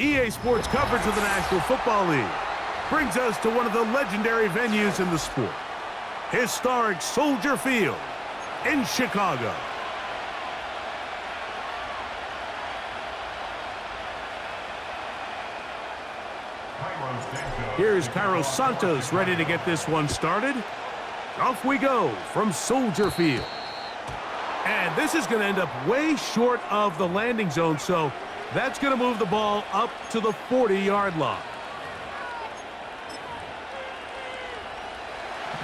EA Sports coverage of the National Football League brings us to one of the legendary venues in the sport, historic Soldier Field in Chicago. Here's Kairos Santos ready to get this one started. Off we go from Soldier Field. And this is going to end up way short of the landing zone, so that's going to move the ball up to the 40-yard line.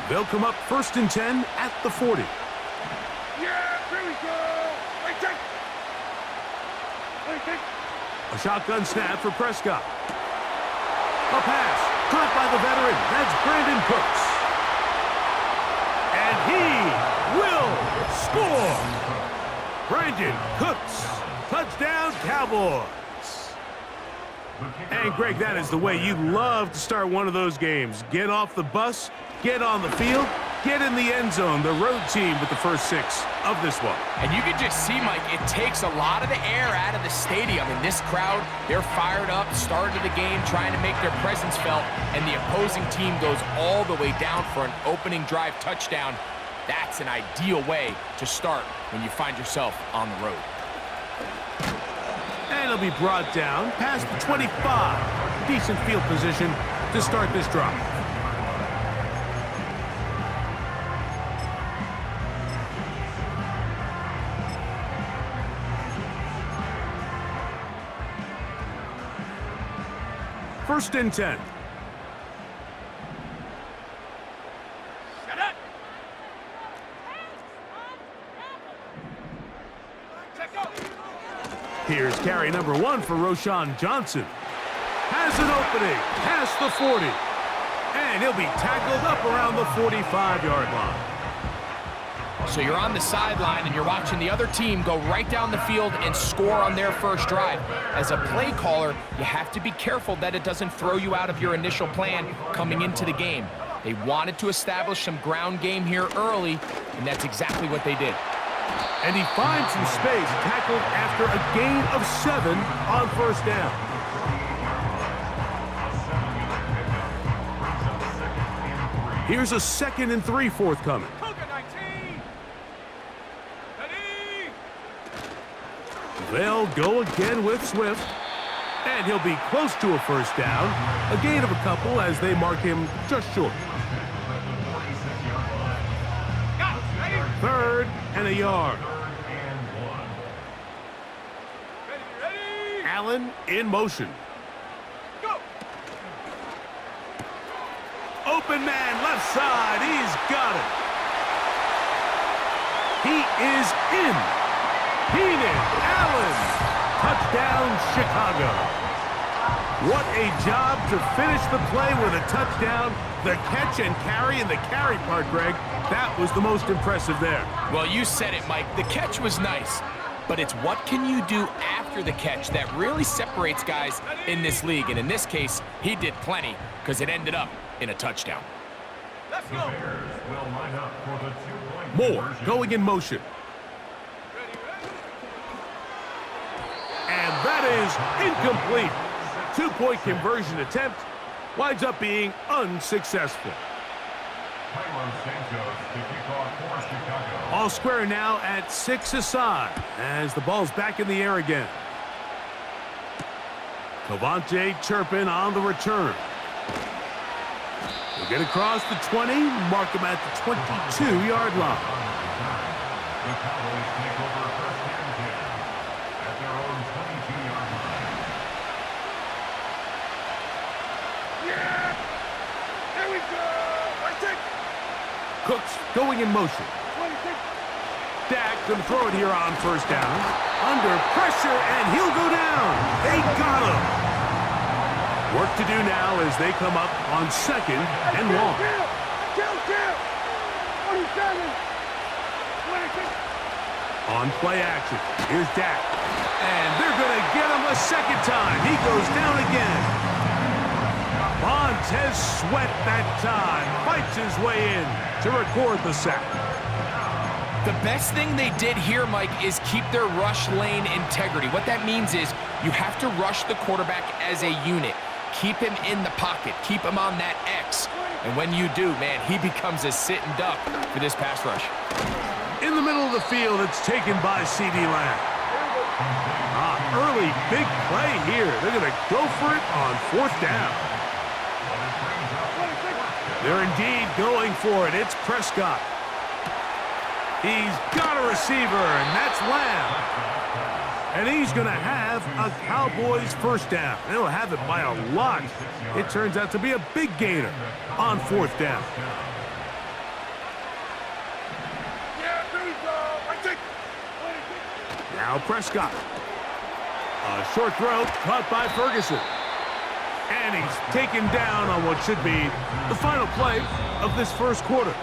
They'll come up 1st and 10 at the 40. Yeah, here we go. A shotgun snap for Prescott. A pass caught by the veteran. That's Brandon Cooks. And he will score. Brandon Cooks. Touchdown, Cowboys. And, Greg, that is the way you love to start one of those games. Get off the bus, get on the field, get in the end zone. The road team with the first 6 of this one. And you can just see, Mike, it takes a lot of the air out of the stadium. And this crowd, they're fired up, start of the game, trying to make their presence felt. And the opposing team goes all the way down for an opening drive touchdown. That's an ideal way to start when you find yourself on the road. And it'll be brought down past the 25. Decent field position to start this drive. First and 10. Here's carry number 1 for Roschon Johnson. Has an opening past the 40. And he'll be tackled up around the 45-yard line. So you're on the sideline and you're watching the other team go right down the field and score on their first drive. As a play caller, you have to be careful that it doesn't throw you out of your initial plan coming into the game. They wanted to establish some ground game here early, and that's exactly what they did. And he finds some space, tackled after a gain of 7 on first down. Here's a 2nd and 3 forthcoming. They'll go again with Swift, and he'll be close to a first down. A gain of a couple as they mark him just short. 3rd and a yard. Allen in motion. Open man left side. He's got it. He is in. Keenan Allen. Touchdown, Chicago. What a job to finish the play with a touchdown. The catch and carry, and the carry part, Greg, that was the most impressive there. Well, you said it, Mike. The catch was nice, but it's what can you do after the catch that really separates guys in this league. And in this case, he did plenty because it ended up in a touchdown. Let's go. Moore going in motion. And that is incomplete. 2-point conversion attempt winds up being unsuccessful. All square now at 6 aside as the ball's back in the air again. Cavante Turpin on the return. He'll get across the 20, mark him at the 22-yard line. The Cowboys take over 1st and 10 at their own 22-yard line. Yeah! Here we go! Cooks going in motion. Dak gonna throw it here on first down. Under pressure, and he'll go down. They got him. Work to do now as they come up on 2nd and long. On play action, here's Dak. And they're gonna get him a 2nd time. He goes down again. Montez Sweat that time fights his way in to record the sack. The best thing they did here, Mike, is keep their rush lane integrity. What that means is you have to rush the quarterback as a unit. Keep him in the pocket. Keep him on that X. And when you do, man, he becomes a sitting duck for this pass rush. In the middle of the field, it's taken by C.D. Lamb. Early big play here. They're going to go for it on 4th down. They're indeed going for it. It's Prescott. He's got a receiver, and that's Lamb. And he's going to have a Cowboys first down. They'll have it by a lot. It turns out to be a big gainer on 4th down. Now Prescott. A short throw caught by Ferguson. And he's taken down on what should be the final play of this first quarter.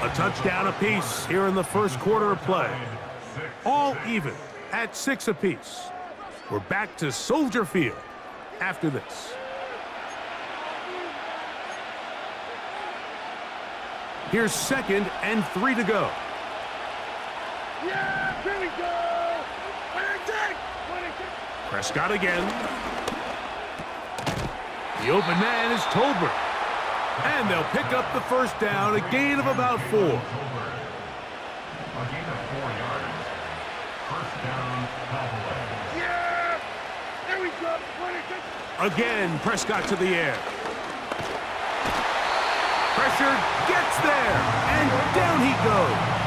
A touchdown apiece here in the first quarter of play. All even at 6 apiece. We're back to Soldier Field after this. Here's 2nd and 3 to go. Yeah, here we go! Prescott again. The open man is Tolbert. And they'll pick up the first down, a gain of about 4. A gain of 4 yards. First down, Cowboys. Yeah! Here we go! Again, Prescott to the air. Pressure gets there, and down he goes.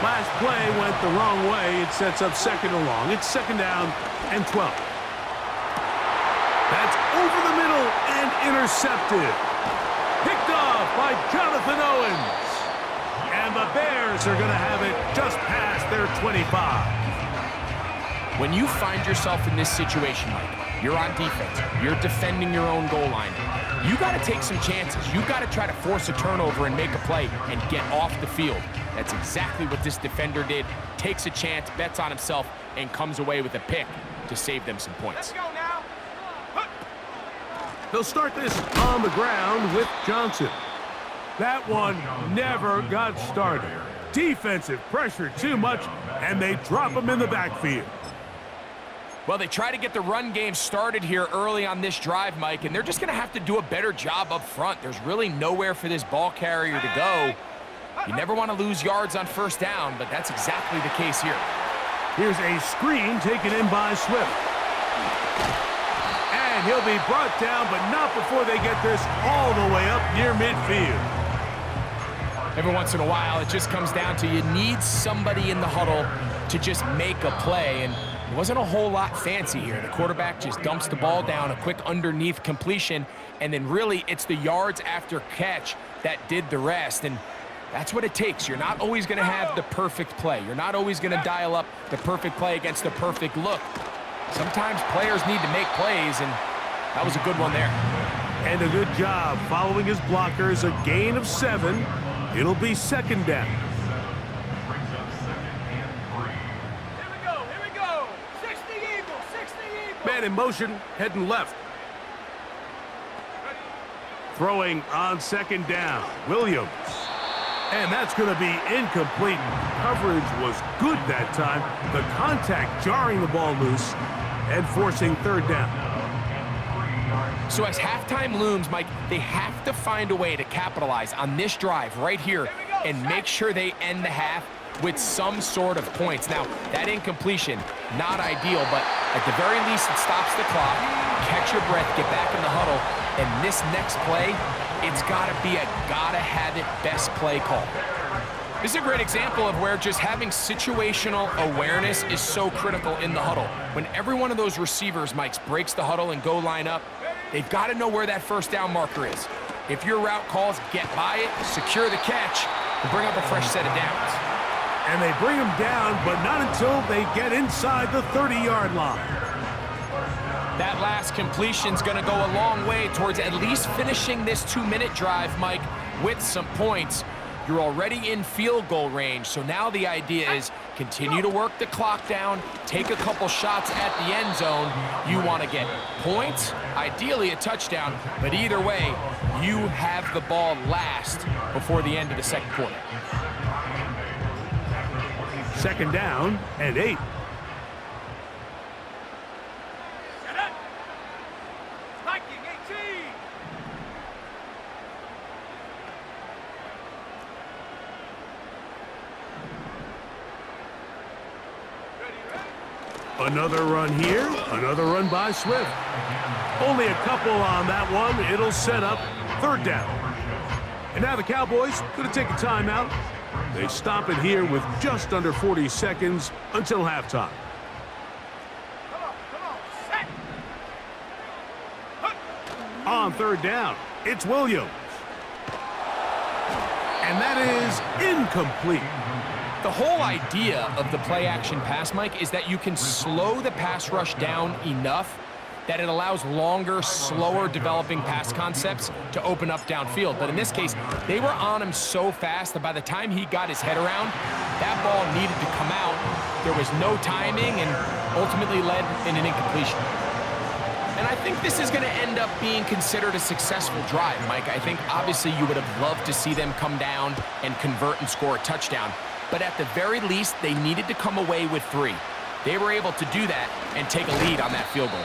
Last play went the wrong way. It sets up 2nd and long. It's 2nd down and 12. That's over the middle and intercepted. Picked off by Jonathan Owens. And the Bears are going to have it just past their 25. When you find yourself in this situation, Mike, you're on defense, you're defending your own goal line, you got to take some chances. You got to try to force a turnover and make a play and get off the field. That's exactly what this defender did. Takes a chance, bets on himself, and comes away with a pick to save them some points. Let's go now! They'll start this on the ground with Johnson. That one never got started. Defensive pressure too much, and they drop him in the backfield. Well, they try to get the run game started here early on this drive, Mike, and they're just going to have to do a better job up front. There's really nowhere for this ball carrier to go. You never want to lose yards on first down, but that's exactly the case here. Here's a screen taken in by Swift. And he'll be brought down, but not before they get this all the way up near midfield. Every once in a while, it just comes down to you need somebody in the huddle to just make a play, and it wasn't a whole lot fancy here. The quarterback just dumps the ball down, a quick underneath completion, and then really it's the yards after catch that did the rest, and that's what it takes. You're not always going to have the perfect play. You're not always going to dial up the perfect play against the perfect look. Sometimes players need to make plays, and that was a good one there. And a good job following his blockers, a gain of 7. It'll be 2nd down. Brings up 2nd and 3. Here we go! 60 Eagles! 60 Eagles! Man in motion, heading left. Throwing on 2nd down, Williams. And that's going to be incomplete. Coverage was good that time. The contact jarring the ball loose and forcing 3rd down. So as halftime looms, Mike, they have to find a way to capitalize on this drive right here and make sure they end the half with some sort of points. Now, that incompletion, not ideal, but at the very least, it stops the clock. Catch your breath, get back in the huddle, and this next play, it's got to be a gotta-have-it best play call. This is a great example of where just having situational awareness is so critical in the huddle. When every one of those receivers, Mike, breaks the huddle and go line up, they've got to know where that first down marker is. If your route calls, get by it, secure the catch, and bring up a fresh set of downs. And they bring him down, but not until they get inside the 30-yard line. That last completion's going to go a long way towards at least finishing this 2-minute drive, Mike, with some points. You're already in field goal range, so now the idea is continue to work the clock down, take a couple shots at the end zone. You want to get points, ideally a touchdown, but either way, you have the ball last before the end of the second quarter. Second down and 8. Set up. Spiking 18. Another run here, another run by Swift. Only a couple on that one. It'll set up third down. And now the Cowboys going to take a timeout. They stop it here with just under 40 seconds until halftime. Come on, set. On third down, it's Williams. And that is incomplete. The whole idea of the play-action pass, Mike, is that you can slow the pass rush down enough that it allows longer, slower developing pass concepts to open up downfield. But in this case, they were on him so fast that by the time he got his head around, that ball needed to come out. There was no timing and ultimately led in an incompletion. And I think this is going to end up being considered a successful drive, Mike. I think obviously you would have loved to see them come down and convert and score a touchdown. But at the very least, they needed to come away with 3. They were able to do that and take a lead on that field goal.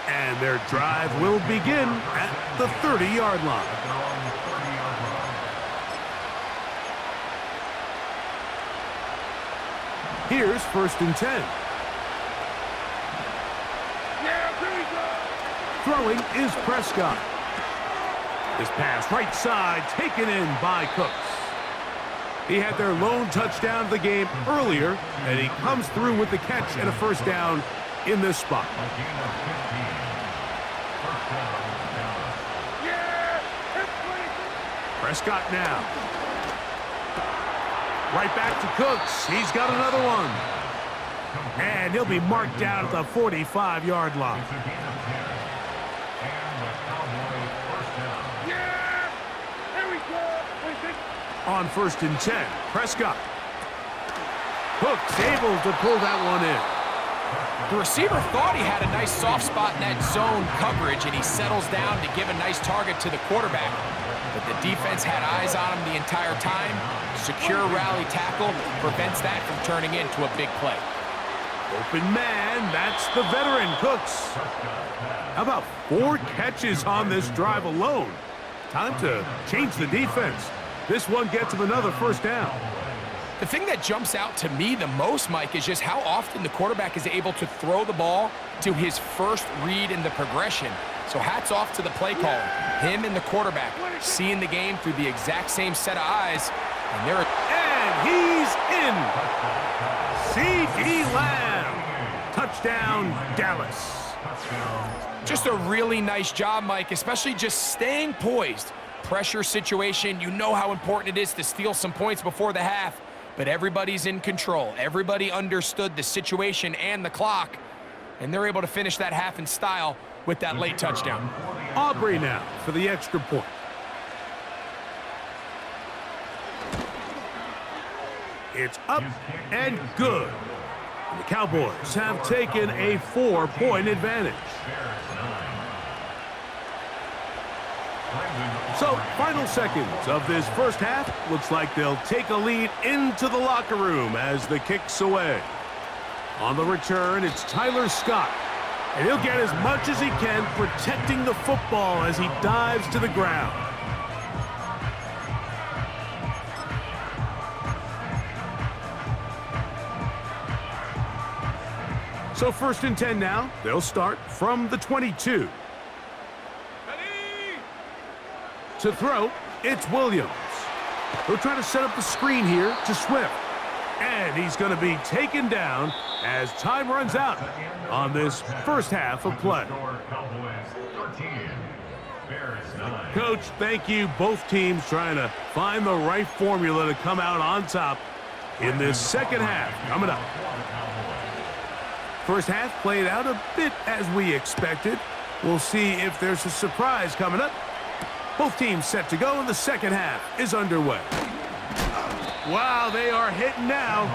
And their drive will begin at the 30-yard line. Here's 1st and 10. Yeah, here we go. Throwing is Prescott. This pass right side taken in by Cooks. He had their lone touchdown of the game earlier, and he comes through with the catch and a first down in this spot. Prescott now. Right back to Cooks. He's got another one. And he'll be marked down at the 45-yard line. Yeah, here we go. On 1st and 10, Prescott. Cooks able to pull that one in. The receiver thought he had a nice soft spot in that zone coverage, and he settles down to give a nice target to the quarterback. But the defense had eyes on him the entire time. Secure rally tackle prevents that from turning into a big play. Open man, that's the veteran Cooks. How about 4 catches on this drive alone? Time to change the defense. This one gets him another first down. The thing that jumps out to me the most, Mike, is just how often the quarterback is able to throw the ball to his first read in the progression. So hats off to the play caller. Him and the quarterback seeing the game through the exact same set of eyes. And he's in. C.D. Lamb. Touchdown, Dallas. Just a really nice job, Mike, especially just staying poised. Pressure situation, you know how important it is to steal some points before the half. But everybody's in control. Everybody understood the situation and the clock. And they're able to finish that half in style with that late touchdown. Aubrey now for the extra point. It's up and good. The Cowboys have taken a 4-point advantage. So, final seconds of this first half. Looks like they'll take a lead into the locker room as the kick's away. On the return, it's Tyler Scott. And he'll get as much as he can protecting the football as he dives to the ground. So 1st and 10 now. They'll start from the 22. Ready? To throw, it's Williams. They'll try to set up the screen here to Swift. And he's going to be taken down as time runs out on this first half of play. Coach, thank you. Both teams trying to find the right formula to come out on top in this second half coming up. First half played out a bit as we expected. We'll see if there's a surprise coming up. Both teams set to go, and the second half is underway. Wow, they are hitting now.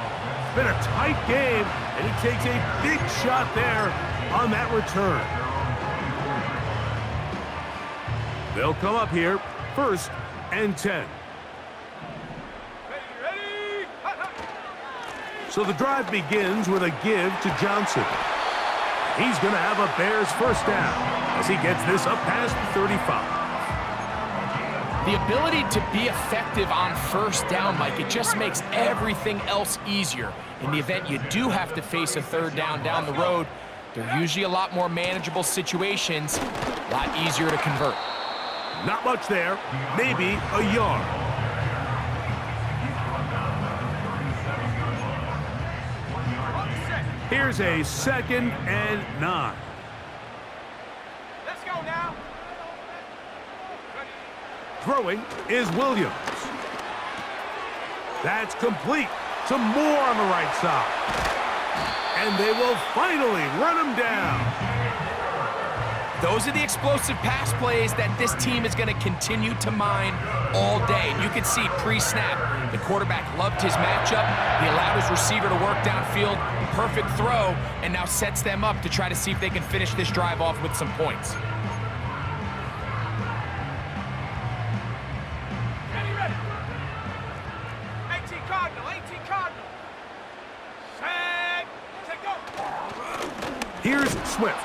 It's been a tight game, and he takes a big shot there on that return. They'll come up here, 1st and 10. Ready? So the drive begins with a give to Johnson. He's going to have a Bears first down as he gets this up past the 35. The ability to be effective on first down, Mike, it just makes everything else easier. In the event you do have to face a third down the road, they're usually a lot more manageable situations, a lot easier to convert. Not much there, maybe a yard. Here's a 2nd and 9. Let's go now. Throwing is Williams. That's complete. Some more on the right side. And they will finally run him down. Those are the explosive pass plays that this team is going to continue to mine all day. And you can see pre-snap, the quarterback loved his matchup. He allowed his receiver to work downfield, perfect throw, and now sets them up to try to see if they can finish this drive off with some points. Ready. 18 Cardinal. Set. Take go. Here's Swift.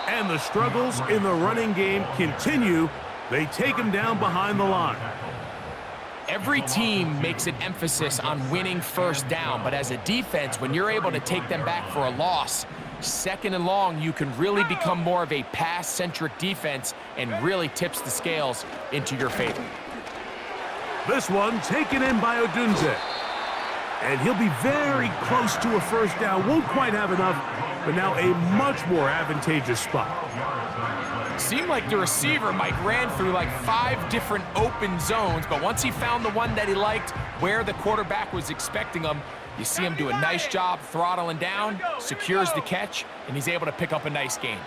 And the struggles in the running game continue. They take him down behind the line. Every team makes an emphasis on winning first down, but as a defense, when you're able to take them back for a loss, 2nd and long, you can really become more of a pass-centric defense and really tips the scales into your favor. This one taken in by Odunze. And he'll be very close to a first down. Won't quite have enough, but now a much more advantageous spot. Seemed like the receiver, Mike, ran through like 5 different open zones, but once he found the one that he liked, where the quarterback was expecting him, you see him do a nice job throttling down, secures the catch, and he's able to pick up a nice gain.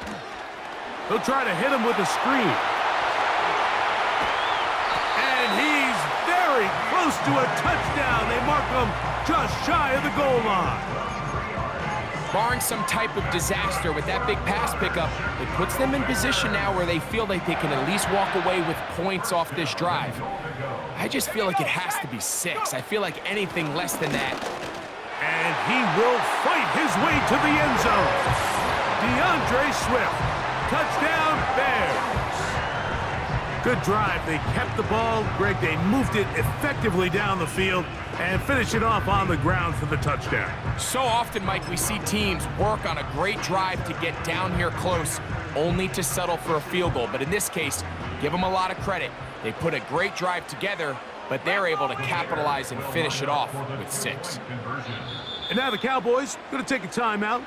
They'll try to hit him with a screen. And he's very close to a touchdown. They mark him just shy of the goal line. Barring some type of disaster with that big pass pickup, it puts them in position now where they feel like they can at least walk away with points off this drive. I just feel like it has to be 6. I feel like anything less than that. And he will fight his way to the end zone. DeAndre Swift. Touchdown, Bears. Good drive. They kept the ball. Greg, they moved it effectively down the field and finish it off on the ground for the touchdown. So often, Mike, we see teams work on a great drive to get down here close, only to settle for a field goal. But in this case, give them a lot of credit. They put a great drive together, but they're able to capitalize and finish it off with 6. And now the Cowboys going to take a timeout.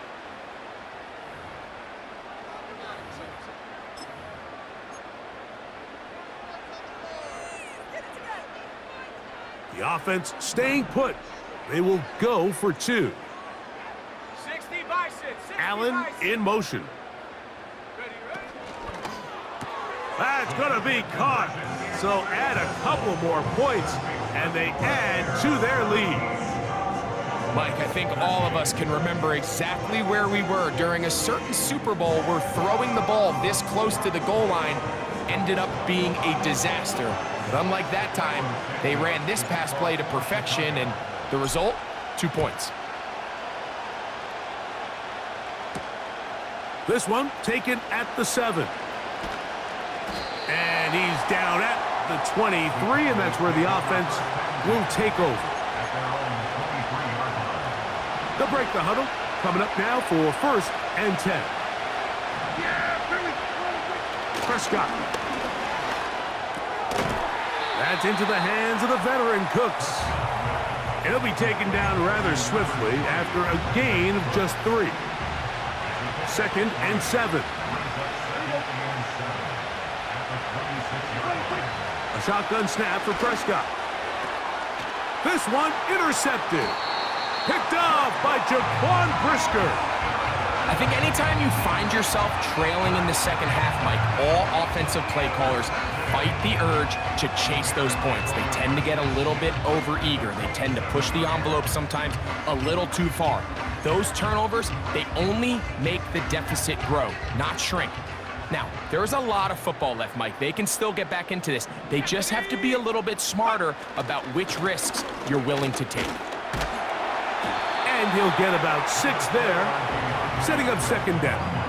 The offense staying put. They will go for 2. 60 by 6. Allen in motion. Ready. That's going to be caught. So add a couple more points, and they add to their lead. Mike, I think all of us can remember exactly where we were during a certain Super Bowl where throwing the ball this close to the goal line ended up being a disaster. But unlike that time, they ran this pass play to perfection, and the result, 2 points. This one taken at the 7. And he's down at the 23, and that's where the offense will take over. They'll break the huddle. Coming up now for 1st and 10. Prescott. That's into the hands of the veteran Cooks. It'll be taken down rather swiftly after a gain of just 3. 2nd and 7. A shotgun snap for Prescott. This one intercepted. Picked off by Jaquan Brisker. I think anytime you find yourself trailing in the second half, Mike, all offensive play callers fight the urge to chase those points. They tend to get a little bit overeager. They tend to push the envelope sometimes a little too far. Those turnovers, they only make the deficit grow, not shrink. Now, there's a lot of football left, Mike. They can still get back into this. They just have to be a little bit smarter about which risks you're willing to take. And he'll get about 6 there, setting up second down.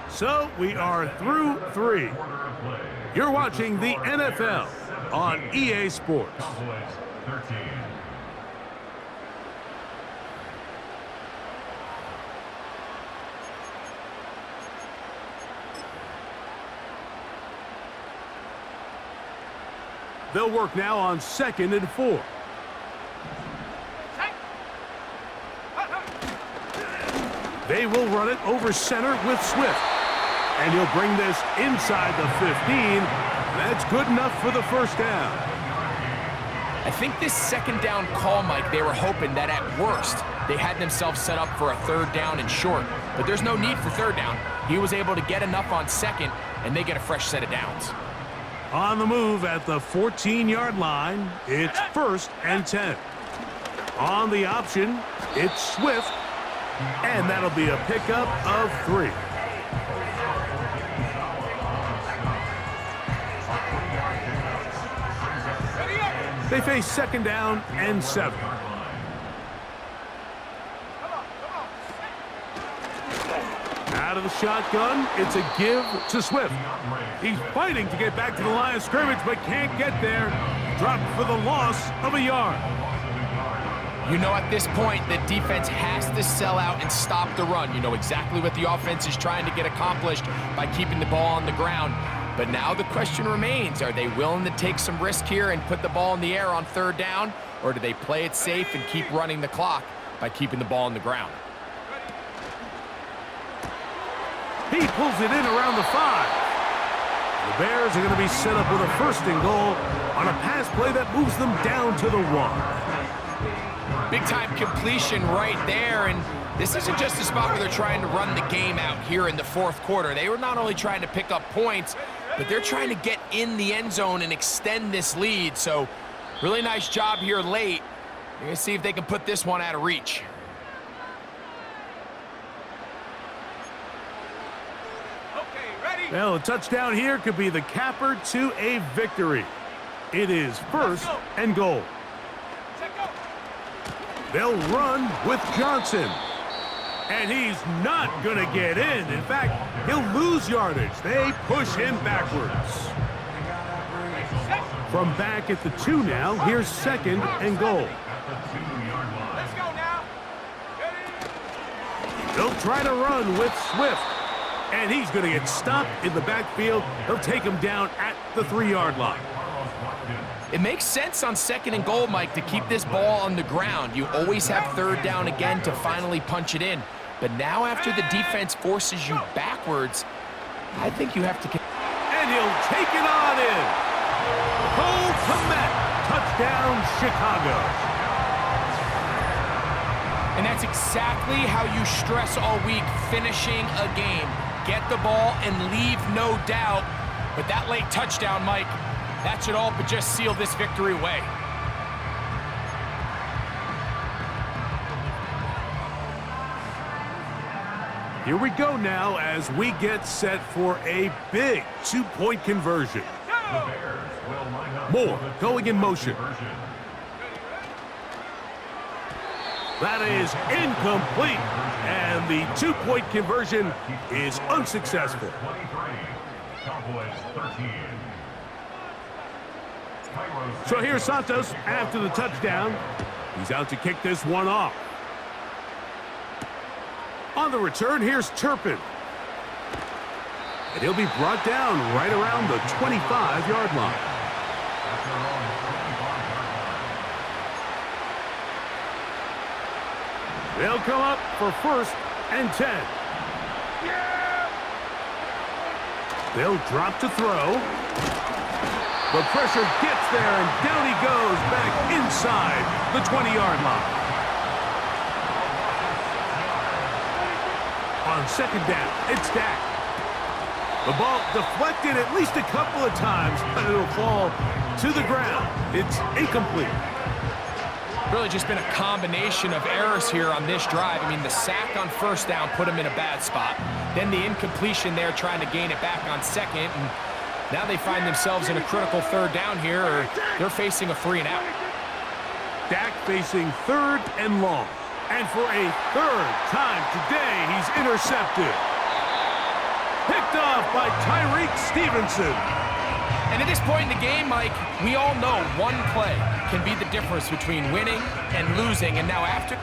So we are through 3. You're watching the NFL on EA Sports. They'll work now on 2nd and 4. They will run it over center with Swift. And he'll bring this inside the 15. That's good enough for the first down. I think this second down call, Mike, they were hoping that at worst they had themselves set up for a 3rd down and short. But there's no need for 3rd down. He was able to get enough on 2nd, and they get a fresh set of downs. On the move at the 14-yard line, it's 1st and 10. On the option, it's Swift, and that'll be a pickup of 3. They face 2nd down and 7. Out of the shotgun, it's a give to Swift. He's fighting to get back to the line of scrimmage, but can't get there. Dropped for the loss of a yard. You know, at this point, the defense has to sell out and stop the run. You know exactly what the offense is trying to get accomplished by keeping the ball on the ground. But now the question remains, are they willing to take some risk here and put the ball in the air on 3rd down, or do they play it safe and keep running the clock by keeping the ball on the ground? He pulls it in around the 5. The Bears are going to be set up with a 1st and goal on a pass play that moves them down to the 1. Big-time completion right there, and this isn't just a spot where they're trying to run the game out here in the 4th quarter. They were not only trying to pick up points, but they're trying to get in the end zone and extend this lead. So really nice job here late. You're going to see if they can put this one out of reach. Okay, ready? Well, a touchdown here could be the capper to a victory. It is 1st and goal. They'll run with Johnson. And he's not going to get in. In fact, he'll lose yardage. They push him backwards. From back at the 2 now, here's 2nd and goal. Let's go now. They'll try to run with Swift. And he's going to get stopped in the backfield. They'll take him down at the 3-yard line. It makes sense on 2nd and goal, Mike, to keep this ball on the ground. You always have 3rd down again to finally punch it in. But now after the defense forces you backwards, I think you have to... And he'll take it on in. Cole Kmet, touchdown Chicago. And that's exactly how you stress all week, finishing a game. Get the ball and leave no doubt. But that late touchdown, Mike, that should all but just seal this victory away. Here we go now as we get set for a big 2-point conversion. Moore going in motion. That is incomplete, and the 2-point conversion is unsuccessful. So here's Santos after the touchdown. He's out to kick this one off. On the return, here's Turpin. And he'll be brought down right around the 25-yard line. They'll come up for 1st and 10. They'll drop to throw. The pressure gets there, and down he goes back inside the 20-yard line. On 2nd down, it's Dak. The ball deflected at least a couple of times, but it'll fall to the ground. It's incomplete. Really just been a combination of errors here on this drive. I mean, the sack on first down put them in a bad spot. Then the incompletion there trying to gain it back on second. And now they find themselves in a critical third down here, or they're facing a 3-and-out. Dak facing 3rd and long. And for a 3rd time today, he's intercepted. Picked off by Tyreek Stevenson. And at this point in the game, Mike, we all know one play can be the difference between winning and losing. And now after